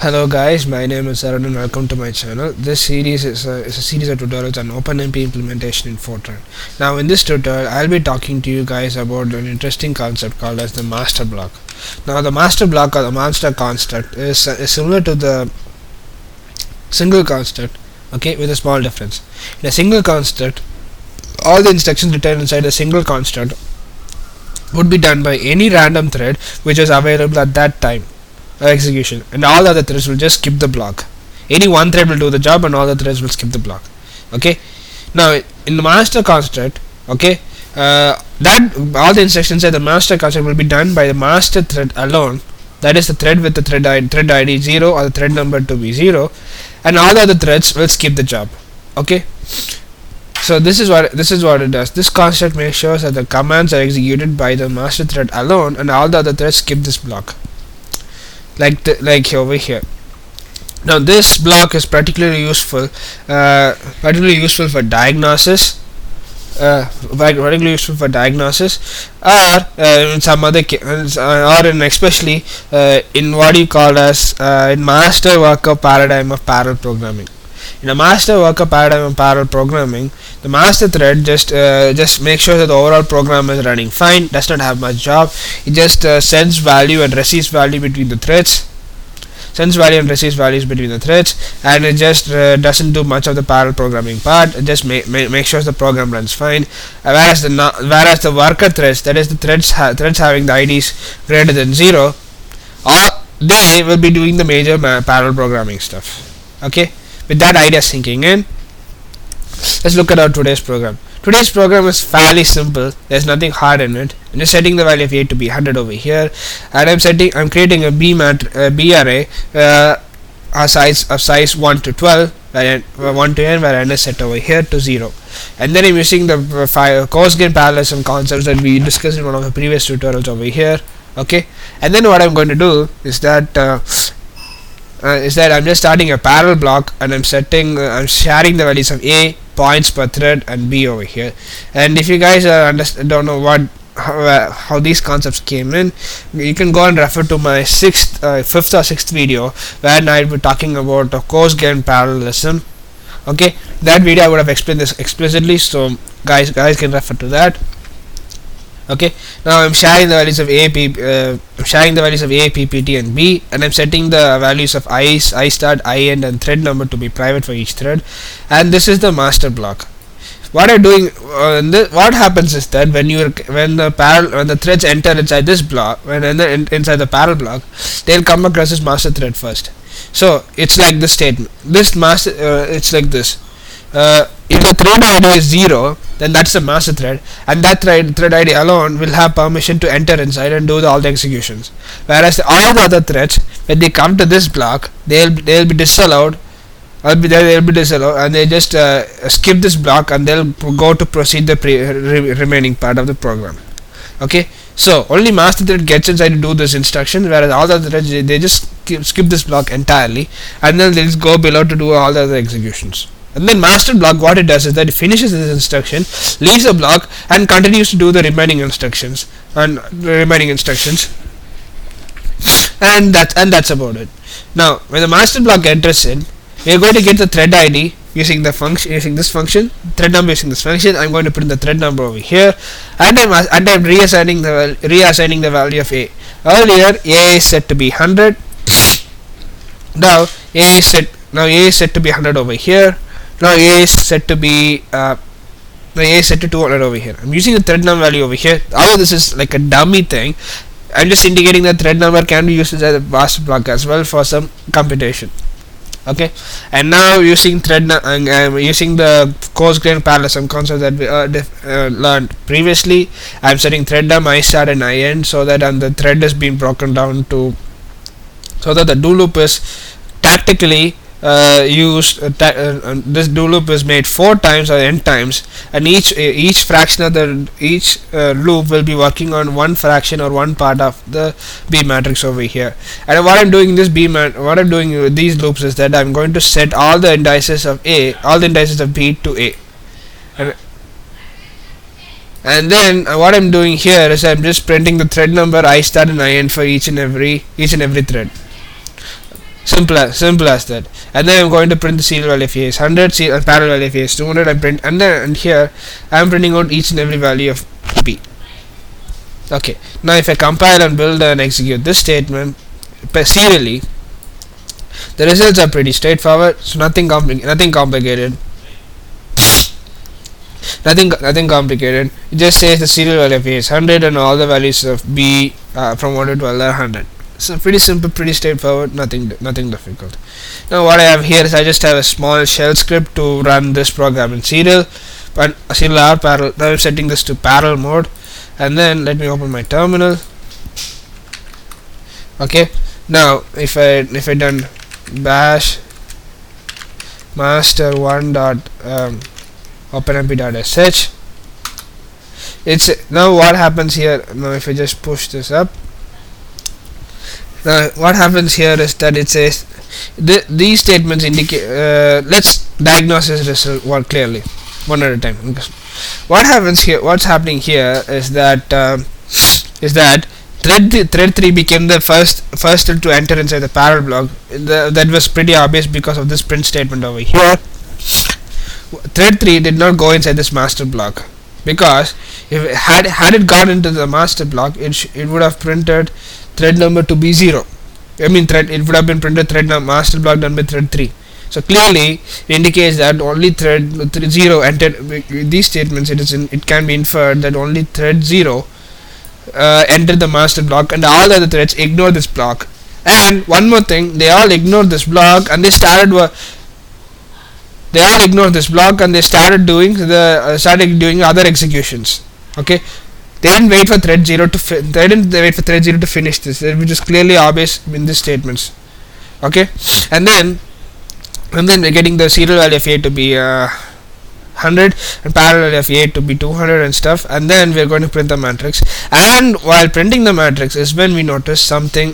Hello guys, my name is Arun and welcome to my channel. This series is a series of tutorials on OpenMP implementation in Fortran. Now in this tutorial, I'll be talking to you guys about an interesting concept called as the master block. Now the master block or the master construct is similar to the single construct, okay, with a small difference. In a single construct, all the instructions written inside a single construct would be done by any random thread which is available at that time. Execution, and all the other threads will just skip the block. Any one thread will do the job and all the threads will skip the block. Okay, now in the master construct, okay, that all the instructions at the master construct will be done by the master thread alone. That is the thread with the thread ID 0 or the thread number to be 0, and all the other threads will skip the job. Okay, so this is what it does. This construct makes sure that the commands are executed by the master thread alone and all the other threads skip this block, like over here. Now this block is particularly useful for diagnosis, or in some other or in especially in what you call as in master worker paradigm of parallel programming. In a master worker paradigm of parallel programming, the master thread just makes sure that the overall program is running fine, does not have much job. It just sends value and receives value between the threads, between the threads, and it just doesn't do much of the parallel programming part. It just make sure the program runs fine. Whereas the worker threads, that is the threads having the IDs greater than 0, they will be doing the major parallel programming stuff. Okay. With that idea sinking in, let's look at our today's program. Today's program is fairly simple. There's nothing hard in it. I'm just setting the value of a to be 100 over here, and I'm creating a B array of size 1 to 12, where 1 to n, where n is set over here to 0. And then I'm using the coarse grained parallelism concepts that we discussed in one of the previous tutorials over here. Okay, and then what I'm going to do is that I'm just starting a parallel block, and I'm sharing the values of A, points per thread, and B over here. And if you guys don't know how these concepts came in, you can go and refer to my fifth or sixth video, where I'll be talking about coarse grained parallelism. Okay, that video I would have explained this explicitly, so guys can refer to that. Okay, now I'm sharing the values of A, PPT, and B, and I'm setting the values of I start, I end, and thread number to be private for each thread. And this is the master block. What I'm doing, what happens is that when the threads enter inside this block, inside the parallel block, they'll come across this master thread first. So it's like this statement. It's like this. If the thread ID is 0, then that's the master thread, and that thread ID alone will have permission to enter inside and do all the executions. Whereas all the other threads, when they come to this block, they'll be disallowed. They'll be disallowed, and they just skip this block, and they'll go to proceed the remaining part of the program. Okay, so only master thread gets inside to do this instruction, whereas all the other threads they just skip this block entirely, and then they'll just go below to do all the other executions. And then master block, what it does is that it finishes this instruction, leaves the block, and continues to do the remaining instructions, and that's about it. Now when the master block enters in, we are going to get the thread ID using this function, thread number using this function. I'm going to put in the thread number over here, and I'm reassigning the value of A. Earlier A is set to be 100. Now A is set to be 100 over here. Now A is set to be 200 over here. I'm using the thread number value over here. Although this is like a dummy thing, I'm just indicating that thread number can be used as a master block as well for some computation. Okay, and now using using the coarse grained parallelism concept that we learned previously, I'm setting thread num, I start, and I end, so that the thread is being broken down to, so that the do loop is tactically used. This do loop is made 4 times or n times, and each fraction of each loop will be working on one fraction or one part of the B matrix over here. And what I'm doing with these loops is that I'm going to set all the indices of B to A, and then what I'm doing here is I'm just printing the thread number I start and I end for each and every thread. So simple as that. And then I'm going to print the serial value of A is 100, and parallel value of A is 200. I print, and here I'm printing out each and every value of B. Okay, now if I compile and build and execute this statement serially, the results are pretty straightforward. So nothing complicated. Nothing complicated. It just says the serial value of A is 100 and all the values of B from 1 to 12 are 100. So pretty simple, pretty straightforward. Nothing difficult. Now what I have here is I just have a small shell script to run this program in serial, but serial or parallel. Now I'm setting this to parallel mode, and then let me open my terminal. Okay. Now if I done bash master1 dot openmp.sh, it's now what happens here. Now if I just push this up, now what happens here is that it says these statements indicate. Let's diagnose this result clearly, one at a time. What happens here? What's happening here is that thread 3 became the first to enter inside the parallel block. That was pretty obvious because of this print statement over here. Thread 3 did not go inside this master block, because if it had it gone into the master block, it would have printed thread number to be 0. It would have been printed master block done by thread 3. So clearly it indicates that only thread 0 entered. With these statements, it can be inferred that only thread 0 entered the master block, and all the other threads ignore this block. And one more thing, they all ignored this block and they started doing other executions. Okay, they didn't wait for thread 0 to finish this, which is clearly obvious in these statements. Okay, and then we're getting the serial value of A to be 100 and parallel value of A to be 200 and stuff, and then we're going to print the matrix. And while printing the matrix is when we notice something